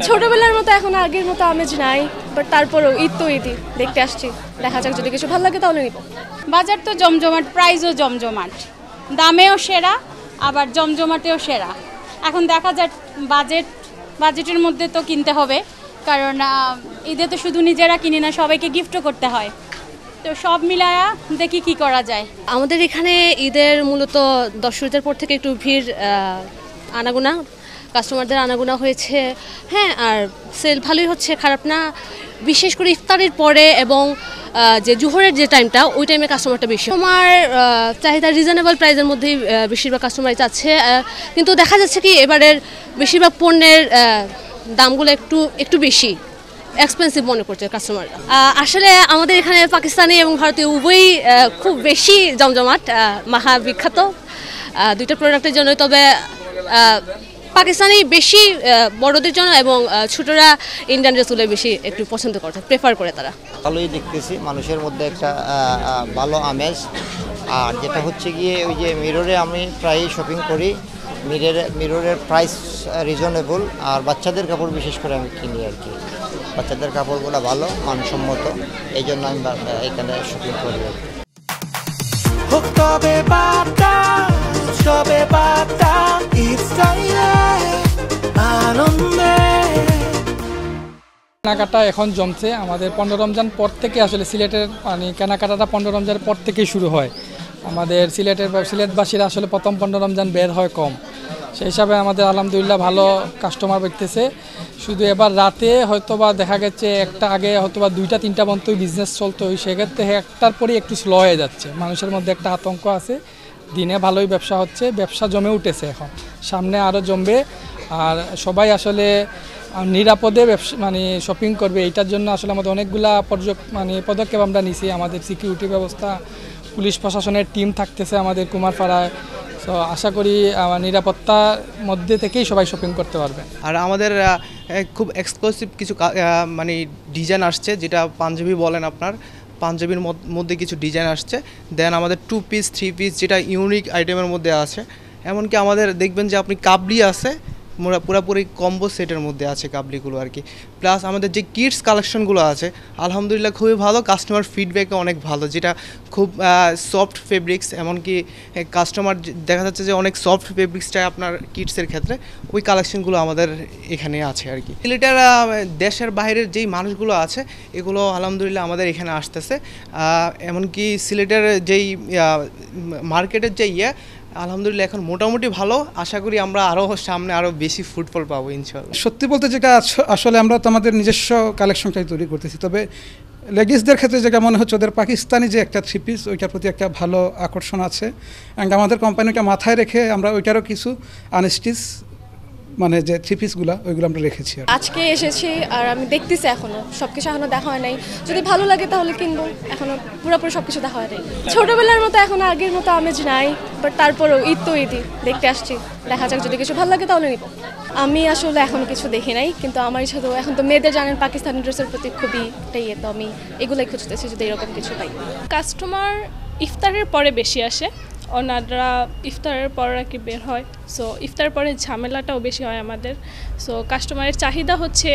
ছোটবেলার মতো এখন আগের মতো আমেজ নাই, বাট তারপরেও ঈদ তো ঈদই, দেখতে আসছি, দেখা যাক যদি কিছু ভালো লাগে তাহলে নিব। বাজার তো জমজমাট, প্রাইসও জমজমাট, দামেও সেরা আবার জমজমাটেও সেরা। এখন দেখা যাক বাজেটের মধ্যে তো কিনতে হবে, কারণ ঈদে তো শুধু নিজেরা কিনি না, সবাইকে গিফটও করতে হয়, তো সব মিলায়া দেখি কি করা যায়। আমাদের এখানে ঈদের মূলত দশমীর পর থেকে একটু ভিড় আনাগোনা, কাস্টমারদের আনাগোনা হয়েছে। হ্যাঁ, আর সেল ভালোই হচ্ছে, খারাপ না। বিশেষ করে ইফতারের পরে এবং যে জোহরের যে টাইমটা, ওই টাইমে কাস্টমারটা বেশি। আমার চাহিদা রিজনেবল প্রাইসের মধ্যেই বেশিরভাগ কাস্টমারই চাচ্ছে, কিন্তু দেখা যাচ্ছে কি এবারের বেশিরভাগ পণ্যের দামগুলো একটু বেশি এক্সপেন্সিভ মনে করছে কাস্টমাররা। আসলে আমাদের এখানে পাকিস্তানি এবং ভারতীয় উভয়ই খুব বেশি জমজমাট, মাহা বিখ্যাত দুইটা প্রোডাক্টের জন্য। তবে পাকিস্তানি বেশি বড়দের জন্য এবং ছোটরা ইন্ডিয়ান ড্রেসগুলো বেশি একটু পছন্দ করে, প্রেফার করে তারা। ভালোই দেখতেছি, মানুষের মধ্যে একটা ভালো আমেজ। আর যেটা হচ্ছে গিয়ে ওই যে মিররে আমি প্রায়ই শপিং করি, মিররের প্রাইস রিজনেবল, আর বাচ্চাদের কাপড় বিশেষ করে আমি কিনি আর কি। বাচ্চাদের কাপড়গুলো ভালো, মানসম্মত, এই জন্য আমি এখানে শপিং করি আর কি। কেনাকাটা এখন জমছে আমাদের 15 রমজান পর থেকে। আসলে সিলেটের কেনাকাটাটা 15 রমজানের পর থেকেই শুরু হয়। আমাদের সিলেটবাসীরা আসলে প্রথম 15 রমজান বের হয় কম, সেই হিসাবে আমাদের আলহামদুলিল্লাহ ভালো কাস্টমার দেখতেছে। শুধু এবার রাতে হয়তোবা দেখা গেছে একটা আগে হয়তোবা 2টা-3টা পর্যন্তই বিজনেস চলতো, সেক্ষেত্রে একটার পরই একটু স্লো হয়ে যাচ্ছে। মানুষের মধ্যে একটা আতঙ্ক আছে। দিনে ভালোই ব্যবসা হচ্ছে, ব্যবসা জমে উঠেছে, এখন সামনে আরও জমবে। আর সবাই আসলে নিরাপদে শপিং করবে, এইটার জন্য আসলে আমাদের অনেকগুলা পদক্ষেপ আমরা নিছি। আমাদের সিকিউরিটি ব্যবস্থা, পুলিশ প্রশাসনের টিম থাকতেছে আমাদের কুমারপাড়ায়। তো আশা করি নিরাপত্তার মধ্যে থেকেই সবাই শপিং করতে পারবে। আর আমাদের খুব এক্সক্লুসিভ কিছু ডিজাইন আসছে, যেটা পাঞ্জাবি বলেন আপনার, পাঞ্জাবির মধ্যে কিছু ডিজাইন আসছে। দেন আমাদের 2 পিস 3 পিস যেটা ইউনিক আইটেমের মধ্যে আছে। এমনকি আমাদের দেখবেন যে আপনি কাবলি আছে, পুরোপুরি কম্বো সেটের মধ্যে আছে কাবলিগুলো আর কি। প্লাস আমাদের যে কিডস কালেকশনগুলো আছে আলহামদুলিল্লাহ খুবই ভালো, কাস্টমার ফিডব্যাকও অনেক ভালো, যেটা খুব সফট ফেব্রিক্স। এমনকি কাস্টমার দেখা যাচ্ছে যে অনেক সফট ফেব্রিক্স চাই আপনার কিডসের ক্ষেত্রে, ওই কালেকশনগুলো আমাদের এখানে আছে আর কি। সিলেটের দেশের বাইরের যেই মানুষগুলো আছে এগুলো আলহামদুলিল্লাহ আমাদের এখানে আসতেছে। এমনকি সিলেটের যেই মার্কেটের যে আলহামদুলিল্লাহ এখন মোটামুটি ভালো। আশা করি আমরা সামনে আরও বেশি ফুটফল পাবো ইনশাআল্লাহ। সত্যি বলতে যেটা আসলে আমরা তো আমাদের নিজস্ব কালেকশনটাই তৈরি করতেছি, তবে লেডিসদের ক্ষেত্রে যেটা মনে হচ্ছে ওদের পাকিস্তানি যে একটা 3 পিস, ওইটার প্রতি একটা ভালো আকর্ষণ আছে। অ্যান্ড আমাদের কোম্পানিটা মাথায় রেখে আমরা ওইটারও কিছু আনস্টিচ যে 3 পিসগুলো ওইগুলো আমরা রেখেছি। আজকে এসেছি আর আমি দেখতেছি, এখনো সবকিছু দেখা হয় নাই। যদি ভালো লাগে তাহলে কিনবো, এখনো পুরোপুরি সবকিছু দেখা হয় নাই। ছোটবেলার মতো এখন আগের মতো আমেজ নাই, বাট তারপরেও ঈদ তো ঈদই, দেখতে আসছি, দেখা যাক যদি কিছু ভালো লাগে তাহলে নিব। আমি আসলে এখন কিছু দেখি নাই, কিন্তু আমার ইচ্ছা তো এখন তো মেয়েদের জানেন পাকিস্তানি ড্রেসের প্রতি খুবই ইয়ে, তো আমি এগুলোই খুঁজতেছি যদি এরকম কিছু পাই। কাস্টমার ইফতারের পরে বেশি আসে, ওনারা ইফতারের পর আর কি বের হয়। সো ইফতারের পরে ঝামেলাটাও বেশি হয় আমাদের। সো কাস্টমারের চাহিদা হচ্ছে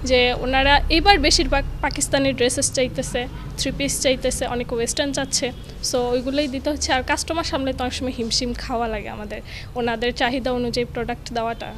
যে ওনারা এবার বেশিরভাগ পাকিস্তানি ড্রেসেস চাইতেছে, 3 পিস চাইতেছে, অনেক ওয়েস্টার্ন চাচ্ছে। সো ওইগুলোই দিতে হচ্ছে। আর কাস্টমার সামনে তো অনেক সময় হিমশিম খাওয়া লাগে আমাদের, ওনাদের চাহিদা অনুযায়ী প্রোডাক্ট দেওয়াটা।